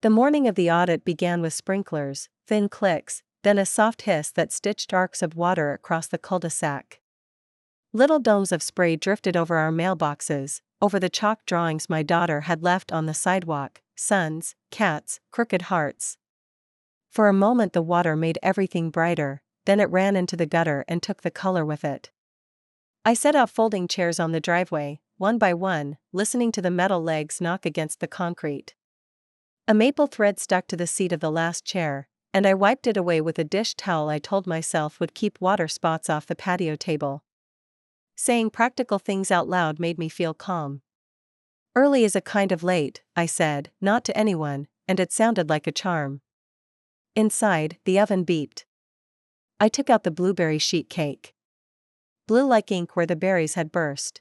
The morning of the audit began with sprinklers, thin clicks, then a soft hiss that stitched arcs of water across the cul-de-sac. Little domes of spray drifted over our mailboxes, over the chalk drawings my daughter had left on the sidewalk: suns, cats, crooked hearts. For a moment the water made everything brighter, then it ran into the gutter and took the color with it. I set out folding chairs on the driveway, one by one, listening to the metal legs knock against the concrete. A maple thread stuck to the seat of the last chair, and I wiped it away with a dish towel I told myself would keep water spots off the patio table. Saying practical things out loud made me feel calm. Early is a kind of late, I said, not to anyone, and it sounded like a charm. Inside, the oven beeped. I took out the blueberry sheet cake. Blue like ink where the berries had burst.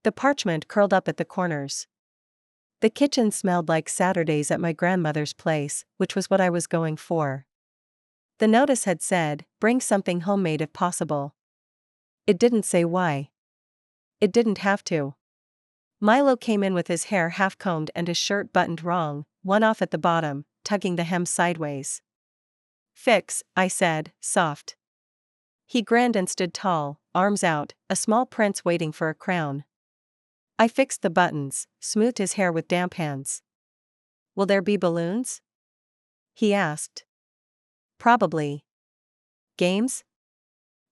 The parchment curled up at the corners. The kitchen smelled like Saturdays at my grandmother's place, which was what I was going for. The notice had said, "Bring something homemade if possible." It didn't say why. It didn't have to. Milo came in with his hair half-combed and his shirt buttoned wrong, one off at the bottom, tugging the hem sideways. "Fix," I said, soft. He grinned and stood tall, arms out, a small prince waiting for a crown. I fixed the buttons, smoothed his hair with damp hands. "Will there be balloons?" he asked. "Probably." "Games?"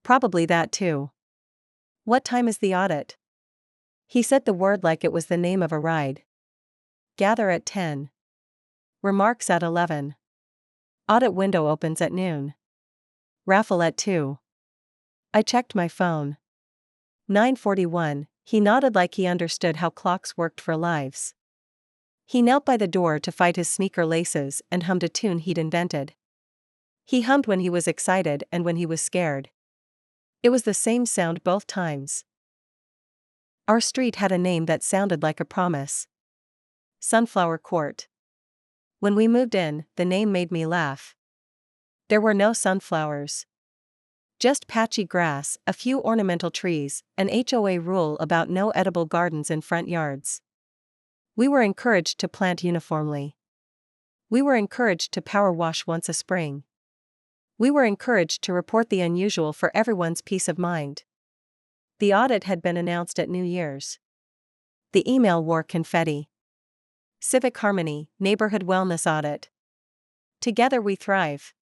"Probably that too." "What time is the audit?" He said the word like it was the name of a ride. "Gather at 10. Remarks at 11. Audit window opens at noon. Raffle at 2. I checked my phone. 9:41, he nodded like he understood how clocks worked for lives. He knelt by the door to fight his sneaker laces and hummed a tune he'd invented. He hummed when he was excited and when he was scared. It was the same sound both times. Our street had a name that sounded like a promise. Sunflower Court. When we moved in, the name made me laugh. There were no sunflowers. Just patchy grass, a few ornamental trees, an HOA rule about no edible gardens in front yards. We were encouraged to plant uniformly. We were encouraged to power wash once a spring. We were encouraged to report the unusual for everyone's peace of mind. The audit had been announced at New Year's. The email wore confetti. Civic Harmony, Neighborhood Wellness Audit. Together we thrive.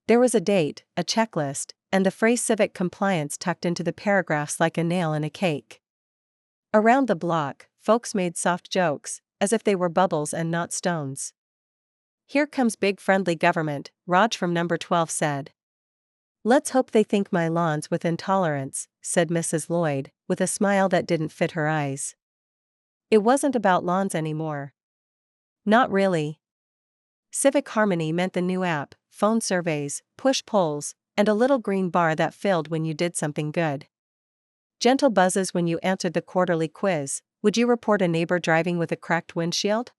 There was a date, a checklist, and the phrase civic compliance tucked into the paragraphs like a nail in a cake. Around the block, folks made soft jokes, as if they were bubbles and not stones. "Here comes big friendly government," Raj from number 12 said. "Let's hope they think my lawns with intolerance," said Mrs. Lloyd, with a smile that didn't fit her eyes. It wasn't about lawns anymore. Not really. Civic Harmony meant the new app, phone surveys, push polls, and a little green bar that filled when you did something good. Gentle buzzes when you answered the quarterly quiz. Would you report a neighbor driving with a cracked windshield?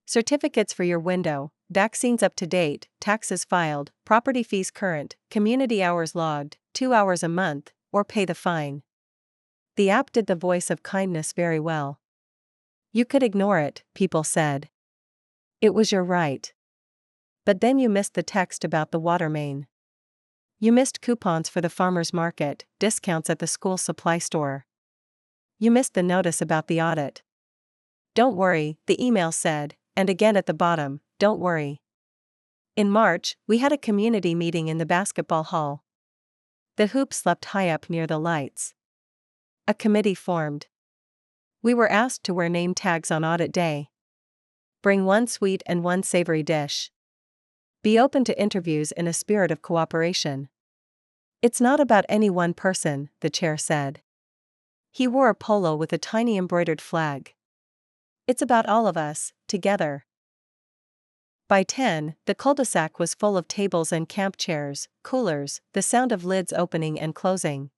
Certificates for your window, vaccines up to date, taxes filed, property fees current, community hours logged, 2 hours a month, or pay the fine. The app did the voice of kindness very well. You could ignore it, people said. It was your right. But then you missed the text about the water main. You missed coupons for the farmer's market, discounts at the school supply store. You missed the notice about the audit. "Don't worry," the email said, and again at the bottom, "Don't worry." In March, we had a community meeting in the basketball hall. The hoop slept high up near the lights. A committee formed. We were asked to wear name tags on audit day. Bring one sweet and one savory dish. Be open to interviews in a spirit of cooperation. It's not about any one person, the chair said. He wore a polo with a tiny embroidered flag. It's about all of us, together. By 10, the cul-de-sac was full of tables and camp chairs, coolers, the sound of lids opening and closing.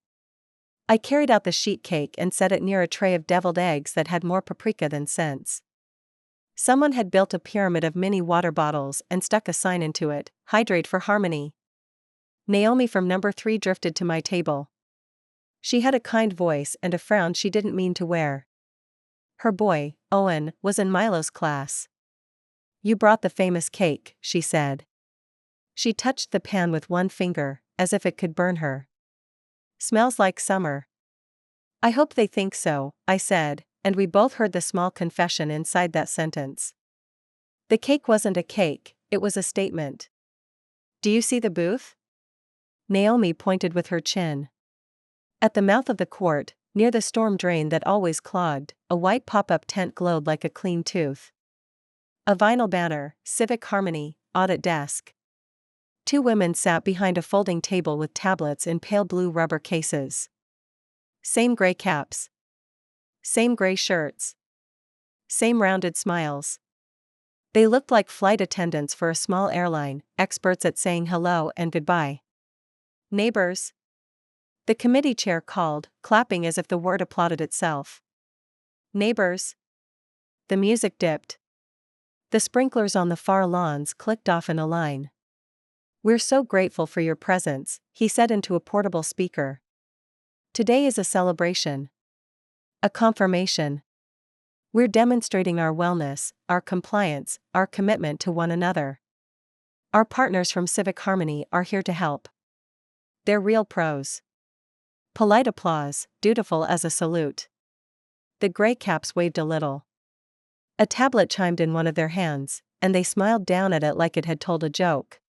I carried out the sheet cake and set it near a tray of deviled eggs that had more paprika than sense. Someone had built a pyramid of mini water bottles and stuck a sign into it, "Hydrate for Harmony." Naomi from number 3 drifted to my table. She had a kind voice and a frown she didn't mean to wear. Her boy, Owen, was in Milo's class. You brought the famous cake, she said. She touched the pan with one finger, as if it could burn her. Smells like summer. I hope they think so, I said, and we both heard the small confession inside that sentence. The cake wasn't a cake, it was a statement. Do you see the booth? Naomi pointed with her chin. At the mouth of the court, near the storm drain that always clogged, a white pop-up tent glowed like a clean tooth. A vinyl banner, Civic Harmony, Audit desk. 2 women sat behind a folding table with tablets in pale blue rubber cases. Same gray caps. Same gray shirts. Same rounded smiles. They looked like flight attendants for a small airline, experts at saying hello and goodbye. Neighbors? The committee chair called, clapping as if the word applauded itself. Neighbors? The music dipped. The sprinklers on the far lawns clicked off in a line. We're so grateful for your presence, he said into a portable speaker. Today is a celebration. A confirmation. We're demonstrating our wellness, our compliance, our commitment to one another. Our partners from Civic Harmony are here to help. They're real pros. Polite applause, dutiful as a salute. The gray caps waved a little. A tablet chimed in one of their hands, and they smiled down at it like it had told a joke.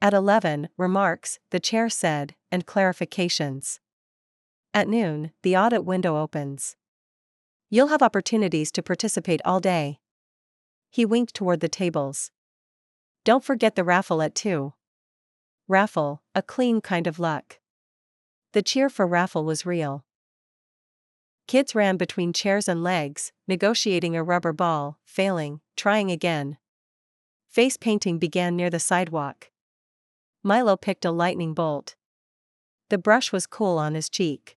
At 11, remarks, the chair said, and clarifications. At noon, the audit window opens. You'll have opportunities to participate all day. He winked toward the tables. Don't forget the raffle at 2. Raffle, a clean kind of luck. The cheer for raffle was real. Kids ran between chairs and legs, negotiating a rubber ball, failing, trying again. Face painting began near the sidewalk. Milo picked a lightning bolt. The brush was cool on his cheek.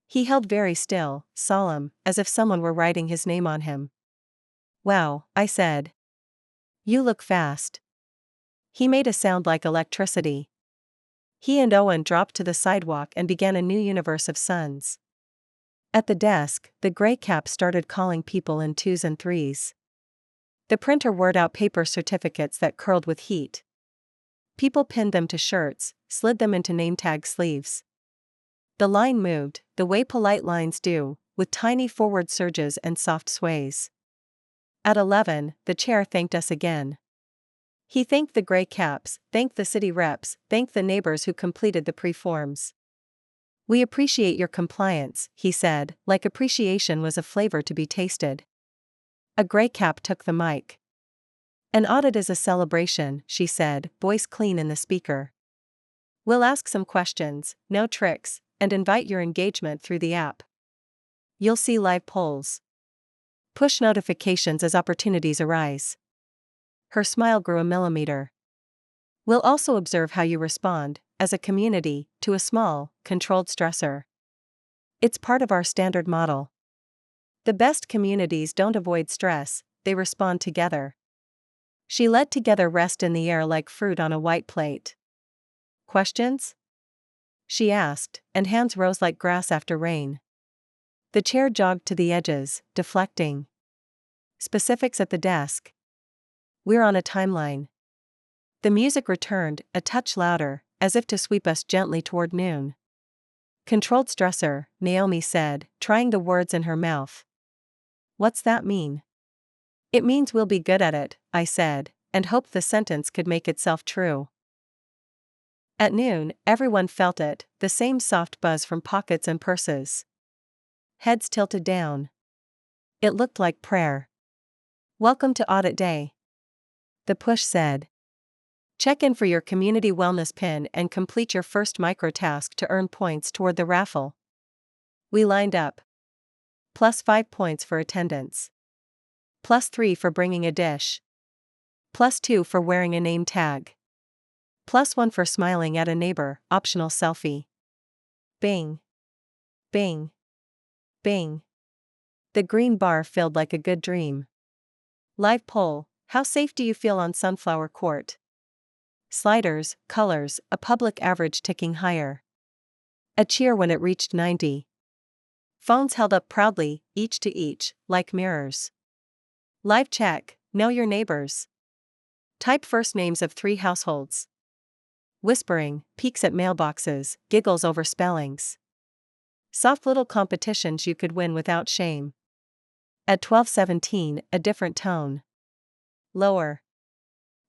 He held very still, solemn, as if someone were writing his name on him. Wow, I said. You look fast. He made a sound like electricity. He and Owen dropped to the sidewalk and began a new universe of suns. At the desk, the gray cap started calling people in 2s and 3s. The printer whirred out paper certificates that curled with heat. People pinned them to shirts, slid them into name tag sleeves. The line moved, the way polite lines do, with tiny forward surges and soft sways. At 11, the chair thanked us again. He thanked the gray caps, thanked the city reps, thanked the neighbors who completed the pre-forms. We appreciate your compliance, he said, like appreciation was a flavor to be tasted. A gray cap took the mic. An audit is a celebration, she said, voice clean in the speaker. We'll ask some questions, no tricks, and invite your engagement through the app. You'll see live polls. Push notifications as opportunities arise. Her smile grew a millimeter. We'll also observe how you respond, as a community, to a small, controlled stressor. It's part of our standard model. The best communities don't avoid stress, they respond together. She led together rest in the air like fruit on a white plate. Questions? She asked, and hands rose like grass after rain. The chair jogged to the edges, deflecting. Specifics at the desk. We're on a timeline. The music returned, a touch louder, as if to sweep us gently toward noon. Controlled stressor, Naomi said, trying the words in her mouth. What's that mean? It means we'll be good at it, I said, and hoped the sentence could make itself true. At noon, everyone felt it, the same soft buzz from pockets and purses. Heads tilted down. It looked like prayer. Welcome to Audit Day. The push said. Check in for your community wellness pin and complete your first micro-task to earn points toward the raffle. We lined up. +5 points for attendance. +3 for bringing a dish. +2 for wearing a name tag. +1 for smiling at a neighbor, optional selfie. Bing. Bing. Bing. The green bar filled like a good dream. Live poll, how safe do you feel on Sunflower Court? Sliders, colors, a public average ticking higher. A cheer when it reached 90. Phones held up proudly, each to each, like mirrors. Live check, Know your neighbors. Type first names of 3 households. Whispering, peeks at mailboxes, giggles over spellings. Soft little competitions you could win without shame. At 12:17, a different tone. Lower.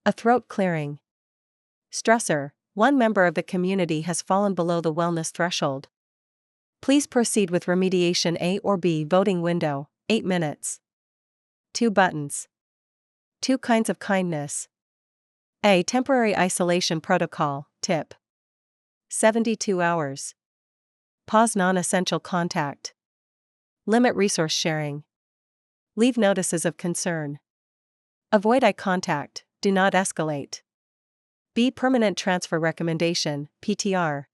A throat clearing. Stressor, one member of the community has fallen below the wellness threshold. Please proceed with remediation A or B. Voting window, 8 minutes. 2 buttons. 2 kinds of kindness. A. Temporary isolation protocol, tip. 72 hours. Pause non-essential contact. Limit resource sharing. Leave notices of concern. Avoid eye contact, do not escalate. B. Permanent transfer recommendation, PTR.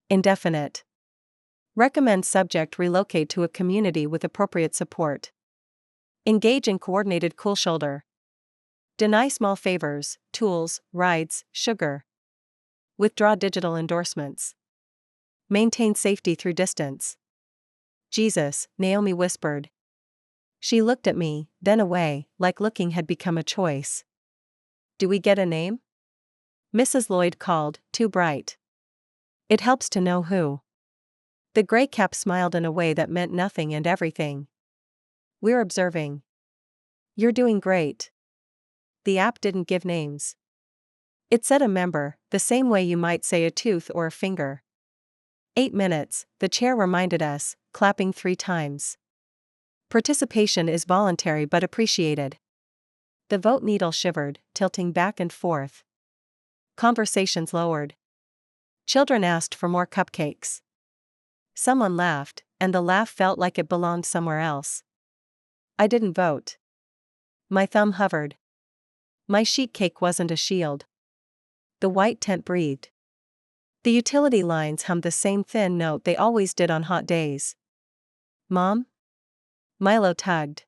Indefinite. Recommend subject relocate to a community with appropriate support. Engage in coordinated cool shoulder. Deny small favors, tools, rides, sugar. Withdraw digital endorsements. Maintain safety through distance. Jesus, Naomi whispered. She looked at me, then away, like looking had become a choice. Do we get a name? Mrs. Lloyd called, too bright. It helps to know who. The gray cap smiled in a way that meant nothing and everything. We're observing. You're doing great. The app didn't give names. It said a member, the same way you might say a tooth or a finger. 8 minutes, the chair reminded us, clapping 3 times. Participation is voluntary but appreciated. The vote needle shivered, tilting back and forth. Conversations lowered. Children asked for more cupcakes. Someone laughed, and the laugh felt like it belonged somewhere else. I didn't vote. My thumb hovered. My sheet cake wasn't a shield. The white tent breathed. The utility lines hummed the same thin note they always did on hot days. Mom? Milo tugged.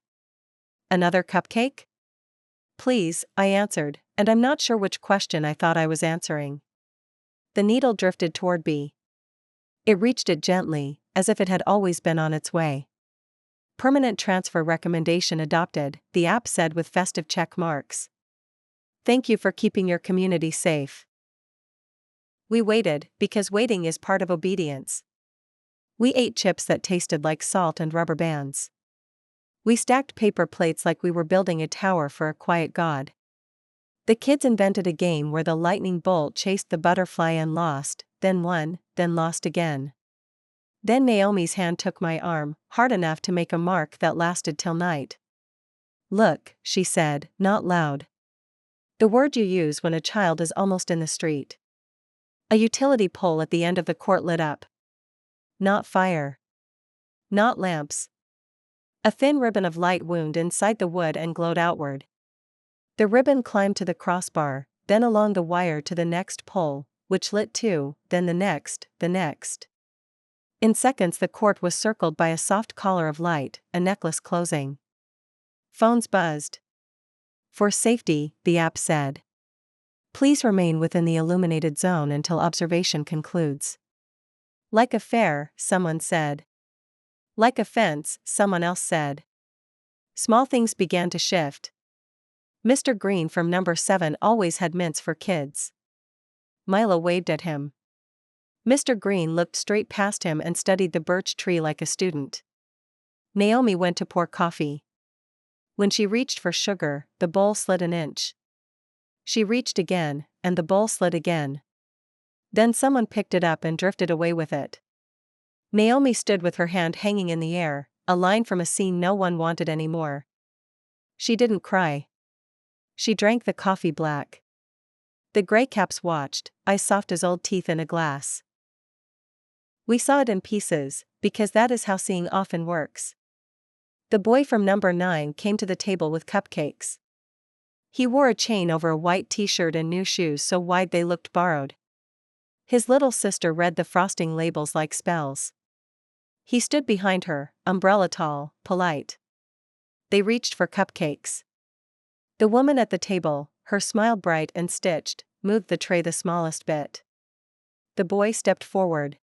Another cupcake? Please, I answered, and I'm not sure which question I thought I was answering. The needle drifted toward B. It reached it gently, as if it had always been on its way. Permanent transfer recommendation adopted, the app said with festive check marks. Thank you for keeping your community safe. We waited, because waiting is part of obedience. We ate chips that tasted like salt and rubber bands. We stacked paper plates like we were building a tower for a quiet god. The kids invented a game where the lightning bolt chased the butterfly and lost, then won, then lost again. Then Naomi's hand took my arm, hard enough to make a mark that lasted till night. Look, she said, not loud. The word you use when a child is almost in the street. A utility pole at the end of the court lit up. Not fire. Not lamps. A thin ribbon of light wound inside the wood and glowed outward. The ribbon climbed to the crossbar, then along the wire to the next pole, which lit too, then the next, the next. In seconds the court was circled by a soft collar of light, a necklace closing. Phones buzzed. For safety, the app said. Please remain within the illuminated zone until observation concludes. Like a fair, someone said. Like a fence, someone else said. Small things began to shift. Mr. Green from number 7 always had mints for kids. Milo waved at him. Mr. Green looked straight past him and studied the birch tree like a student. Naomi went to pour coffee. When she reached for sugar, the bowl slid an inch. She reached again, and the bowl slid again. Then someone picked it up and drifted away with it. Naomi stood with her hand hanging in the air, a line from a scene no one wanted anymore. She didn't cry. She drank the coffee black. The gray caps watched, eyes soft as old teeth in a glass. We saw it in pieces, because that is how seeing often works. The boy from number 9 came to the table with cupcakes. He wore a chain over a white t-shirt and new shoes so wide they looked borrowed. His little sister read the frosting labels like spells. He stood behind her, umbrella tall, polite. They reached for cupcakes. The woman at the table, her smile bright and stitched, moved the tray the smallest bit. The boy stepped forward.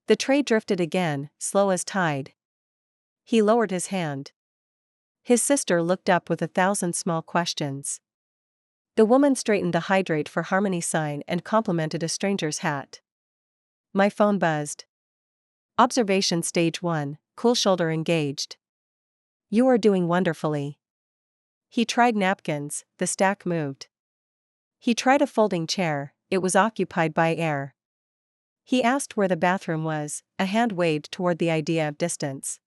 The tray drifted again, slow as tide. He lowered his hand. His sister looked up with 1,000 small questions. The woman straightened the hydrate for harmony sign and complimented a stranger's hat. My phone buzzed. Observation stage 1, cool shoulder engaged. You are doing wonderfully. He tried napkins, the stack moved. He tried a folding chair, it was occupied by air. He asked where the bathroom was, a hand waved toward the idea of distance.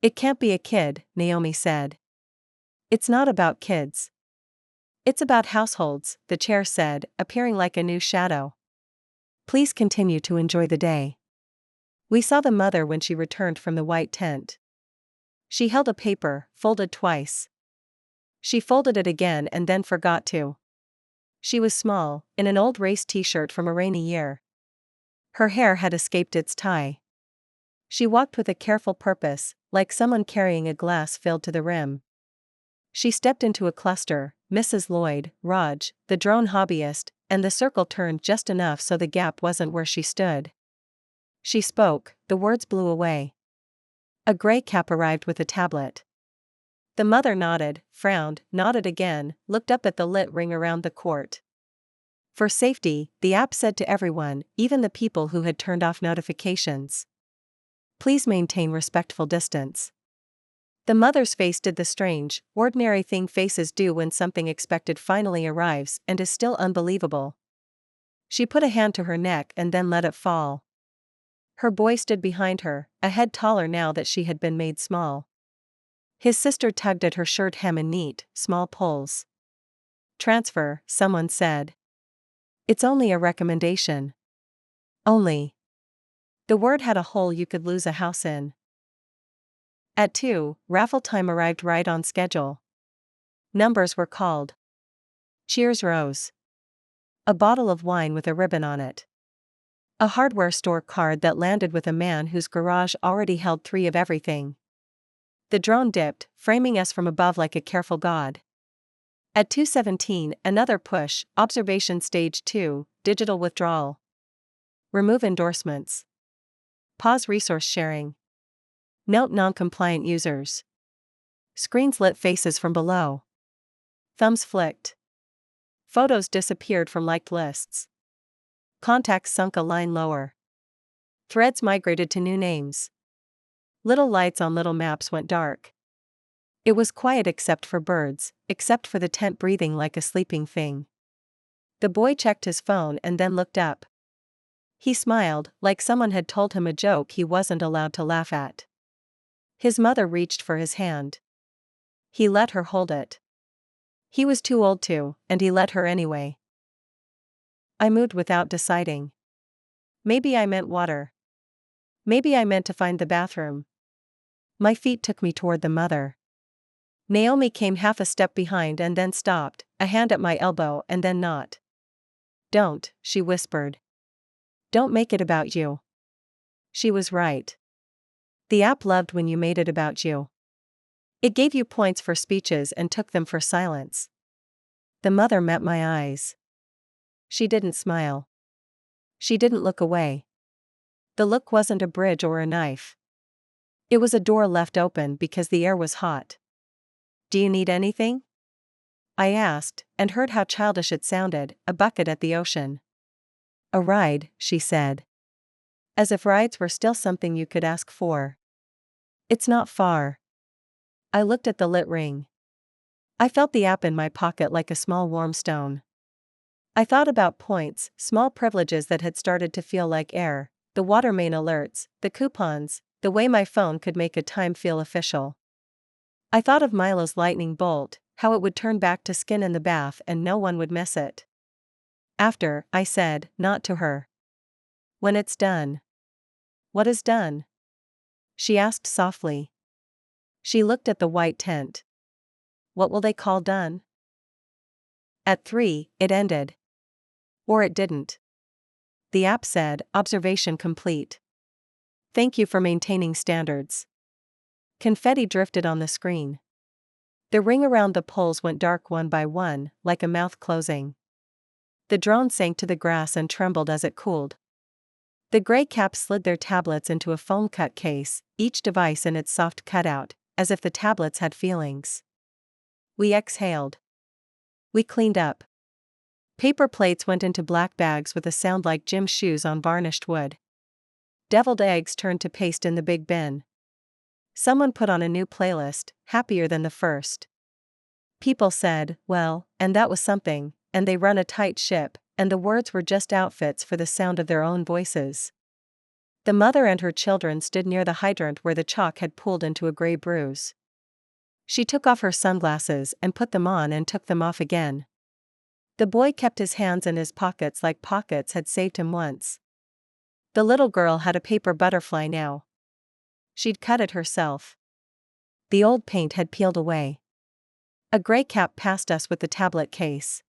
It can't be a kid, Naomi said. It's not about kids. It's about households, the chair said, appearing like a new shadow. Please continue to enjoy the day. We saw the mother when she returned from the white tent. She held a paper, folded twice. She folded it again and then forgot to. She was small, in an old race t-shirt from a rainy year. Her hair had escaped its tie. She walked with a careful purpose, like someone carrying a glass filled to the rim. She stepped into a cluster, Mrs. Lloyd, Raj, the drone hobbyist, and the circle turned just enough so the gap wasn't where she stood. She spoke, the words blew away. A gray cap arrived with a tablet. The mother nodded, frowned, nodded again, looked up at the lit ring around the court. For safety, the app said to everyone, even the people who had turned off notifications. Please maintain respectful distance. The mother's face did the strange, ordinary thing faces do when something expected finally arrives and is still unbelievable. She put a hand to her neck and then let it fall. Her boy stood behind her, a head taller now that she had been made small. His sister tugged at her shirt hem in neat, small pulls. Transfer, someone said. It's only a recommendation. Only. The word had a hole you could lose a house in. At 2, raffle time arrived right on schedule. Numbers were called. Cheers rose. A bottle of wine with a ribbon on it. A hardware store card that landed with a man whose garage already held 3 of everything. The drone dipped, framing us from above like a careful god. At 2:17, another push, observation stage 2, digital withdrawal. Remove endorsements. Pause resource sharing. Note non-compliant users. Screens lit faces from below. Thumbs flicked. Photos disappeared from liked lists. Contacts sunk a line lower. Threads migrated to new names. Little lights on little maps went dark. It was quiet except for birds, except for the tent breathing like a sleeping thing. The boy checked his phone and then looked up. He smiled, like someone had told him a joke he wasn't allowed to laugh at. His mother reached for his hand. He let her hold it. He was too old to, and he let her anyway. I moved without deciding. Maybe I meant water. Maybe I meant to find the bathroom. My feet took me toward the mother. Naomi came half a step behind and then stopped, a hand at my elbow and then not. Don't, she whispered. Don't make it about you. She was right. The app loved when you made it about you. It gave you points for speeches and took them for silence. The mother met my eyes. She didn't smile. She didn't look away. The look wasn't a bridge or a knife. It was a door left open because the air was hot. Do you need anything? I asked, and heard how childish it sounded, a bucket at the ocean. A ride, she said. As if rides were still something you could ask for. It's not far. I looked at the lit ring. I felt the app in my pocket like a small warm stone. I thought about points, small privileges that had started to feel like air, the water main alerts, the coupons, the way my phone could make a time feel official. I thought of Milo's lightning bolt, how it would turn back to skin in the bath and no one would miss it. After, I said, not to her. When it's done. What is done? She asked softly. She looked at the white tent. What will they call done? At 3, it ended. Or it didn't. The app said, observation complete. Thank you for maintaining standards. Confetti drifted on the screen. The ring around the poles went dark one by one, like a mouth closing. The drone sank to the grass and trembled as it cooled. The gray caps slid their tablets into a foam cut case, each device in its soft cutout, as if the tablets had feelings. We exhaled. We cleaned up. Paper plates went into black bags with a sound like gym shoes on varnished wood. Deviled eggs turned to paste in the big bin. Someone put on a new playlist, happier than the first. People said, well, and that was something, and they run a tight ship, and the words were just outfits for the sound of their own voices. The mother and her children stood near the hydrant where the chalk had pooled into a gray bruise. She took off her sunglasses and put them on and took them off again. The boy kept his hands in his pockets like pockets had saved him once. The little girl had a paper butterfly now. She'd cut it herself. The old paint had peeled away. A gray cap passed us with the tablet case.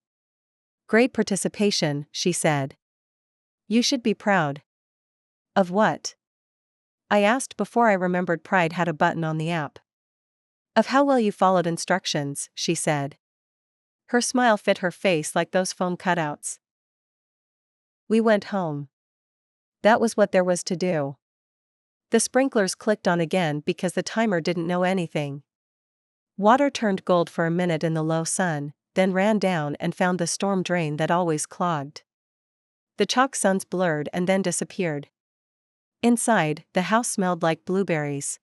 Great participation, she said. You should be proud. Of what? I asked before I remembered Pride had a button on the app. Of how well you followed instructions, she said. Her smile fit her face like those foam cutouts. We went home. That was what there was to do. The sprinklers clicked on again because the timer didn't know anything. Water turned gold for a minute in the low sun, then ran down and found the storm drain that always clogged. The chalk suns blurred and then disappeared. Inside, the house smelled like blueberries.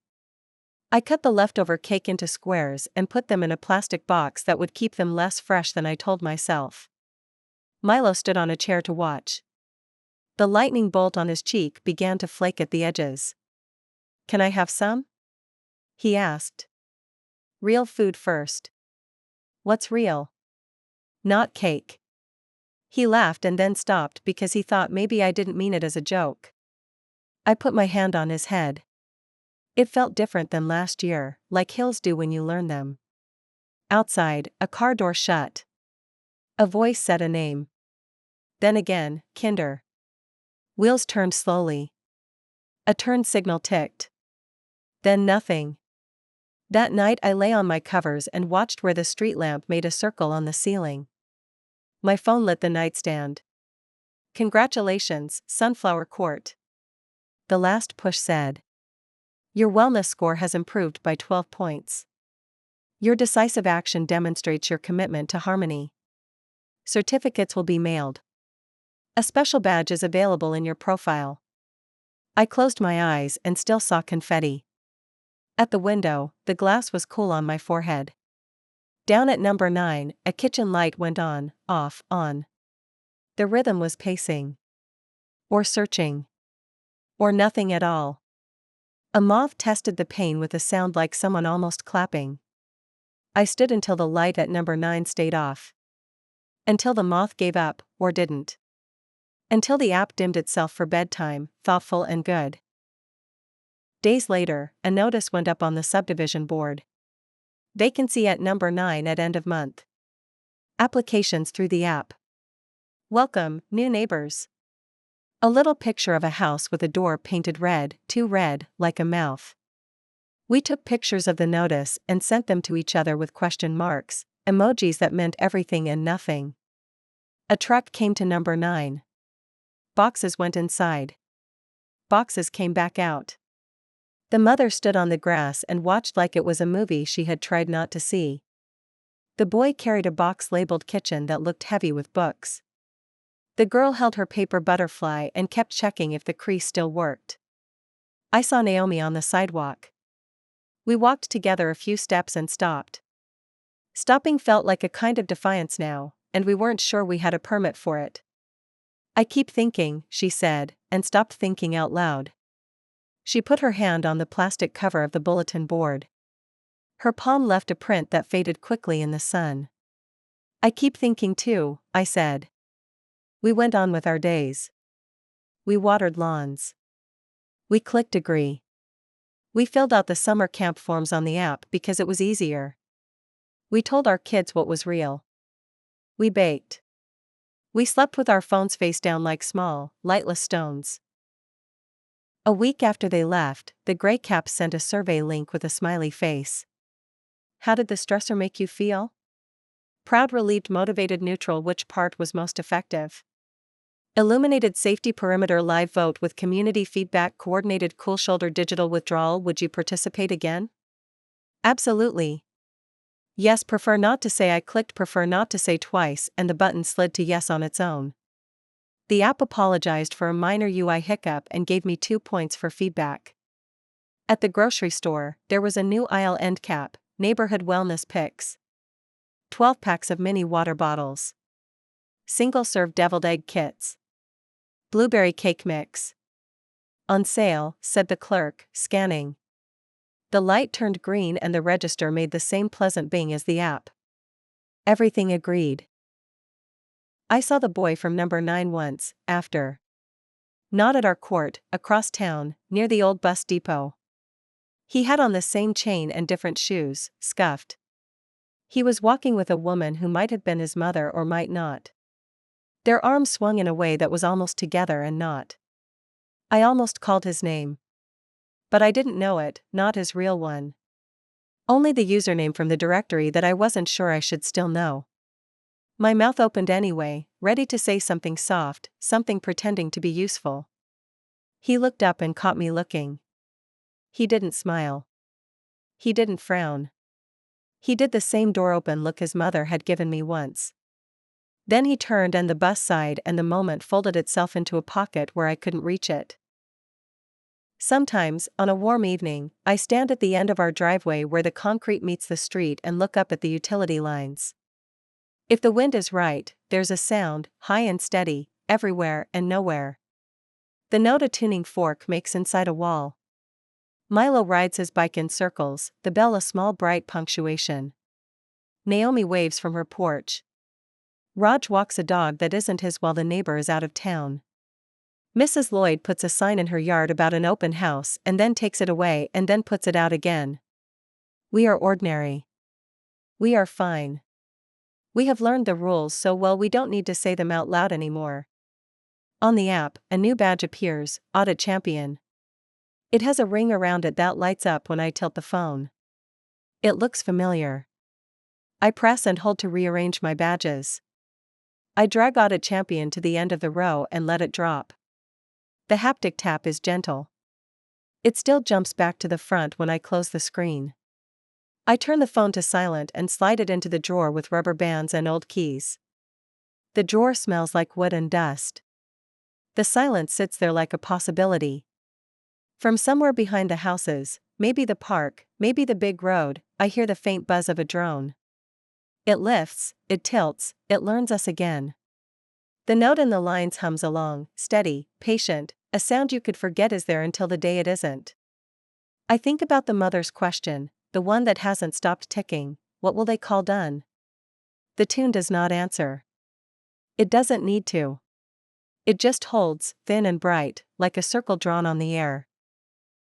I cut the leftover cake into squares and put them in a plastic box that would keep them less fresh than I told myself. Milo stood on a chair to watch. The lightning bolt on his cheek began to flake at the edges. Can I have some? He asked. Real food first. What's real? Not cake. He laughed and then stopped because he thought maybe I didn't mean it as a joke. I put my hand on his head. It felt different than last year, like hills do when you learn them. Outside, a car door shut. A voice said a name. Then again, Kinder. Wheels turned slowly. A turn signal ticked. Then nothing. That night I lay on my covers and watched where the street lamp made a circle on the ceiling. My phone lit the nightstand. Congratulations, Sunflower Court. The last push said. Your wellness score has improved by 12 points. Your decisive action demonstrates your commitment to harmony. Certificates will be mailed. A special badge is available in your profile. I closed my eyes and still saw confetti. At the window, the glass was cool on my forehead. Down at number 9, a kitchen light went on, off, on. The rhythm was pacing. Or searching. Or nothing at all. A moth tested the pane with a sound like someone almost clapping. I stood until the light at number 9 stayed off. Until the moth gave up, or didn't. Until the app dimmed itself for bedtime, thoughtful and good. Days later, a notice went up on the subdivision board. Vacancy at number 9 at end of month. Applications through the app. Welcome, new neighbors. A little picture of a house with a door painted red, too red, like a mouth. We took pictures of the notice and sent them to each other with question marks, emojis that meant everything and nothing. A truck came to number 9. Boxes went inside. Boxes came back out. The mother stood on the grass and watched like it was a movie she had tried not to see. The boy carried a box labeled kitchen that looked heavy with books. The girl held her paper butterfly and kept checking if the crease still worked. I saw Naomi on the sidewalk. We walked together a few steps and stopped. Stopping felt like a kind of defiance now, and we weren't sure we had a permit for it. I keep thinking, she said, and stopped thinking out loud. She put her hand on the plastic cover of the bulletin board. Her palm left a print that faded quickly in the sun. I keep thinking too, I said. We went on with our days. We watered lawns. We clicked agree. We filled out the summer camp forms on the app because it was easier. We told our kids what was real. We baked. We slept with our phones face down like small, lightless stones. A week after they left, the gray caps sent a survey link with a smiley face. How did the stressor make you feel? Proud, relieved, motivated, neutral. Which part was most effective? Illuminated safety perimeter live vote with community feedback coordinated cool shoulder digital withdrawal. Would you participate again? Absolutely. Yes, prefer not to say. I clicked prefer not to say twice and the button slid to yes on its own. The app apologized for a minor UI hiccup and gave me 2 points for feedback. At the grocery store, there was a new aisle end cap, neighborhood wellness picks. 12 packs of mini water bottles. Single-serve deviled egg kits. Blueberry cake mix. On sale, said the clerk, scanning. The light turned green and the register made the same pleasant bing as the app. Everything agreed. I saw the boy from number 9 once, after. Not at our court, across town, near the old bus depot. He had on the same chain and different shoes, scuffed. He was walking with a woman who might have been his mother or might not. Their arms swung in a way that was almost together and not. I almost called his name. But I didn't know it, not his real one. Only the username from the directory that I wasn't sure I should still know. My mouth opened anyway, ready to say something soft, something pretending to be useful. He looked up and caught me looking. He didn't smile. He didn't frown. He did the same door open look his mother had given me once. Then he turned and the bus sighed and the moment folded itself into a pocket where I couldn't reach it. Sometimes, on a warm evening, I stand at the end of our driveway where the concrete meets the street and look up at the utility lines. If the wind is right, there's a sound, high and steady, everywhere and nowhere. The note a tuning fork makes inside a wall. Milo rides his bike in circles, the bell a small bright punctuation. Naomi waves from her porch. Raj walks a dog that isn't his while the neighbor is out of town. Mrs. Lloyd puts a sign in her yard about an open house and then takes it away and then puts it out again. We are ordinary. We are fine. We have learned the rules so well we don't need to say them out loud anymore. On the app, a new badge appears, Audit Champion. It has a ring around it that lights up when I tilt the phone. It looks familiar. I press and hold to rearrange my badges. I drag Audit Champion to the end of the row and let it drop. The haptic tap is gentle. It still jumps back to the front when I close the screen. I turn the phone to silent and slide it into the drawer with rubber bands and old keys. The drawer smells like wood and dust. The silence sits there like a possibility. From somewhere behind the houses, maybe the park, maybe the big road, I hear the faint buzz of a drone. It lifts, it tilts, it learns us again. The note in the lines hums along, steady, patient, a sound you could forget is there until the day it isn't. I think about the mother's question, the one that hasn't stopped ticking, what will they call done? The tune does not answer. It doesn't need to. It just holds, thin and bright, like a circle drawn on the air.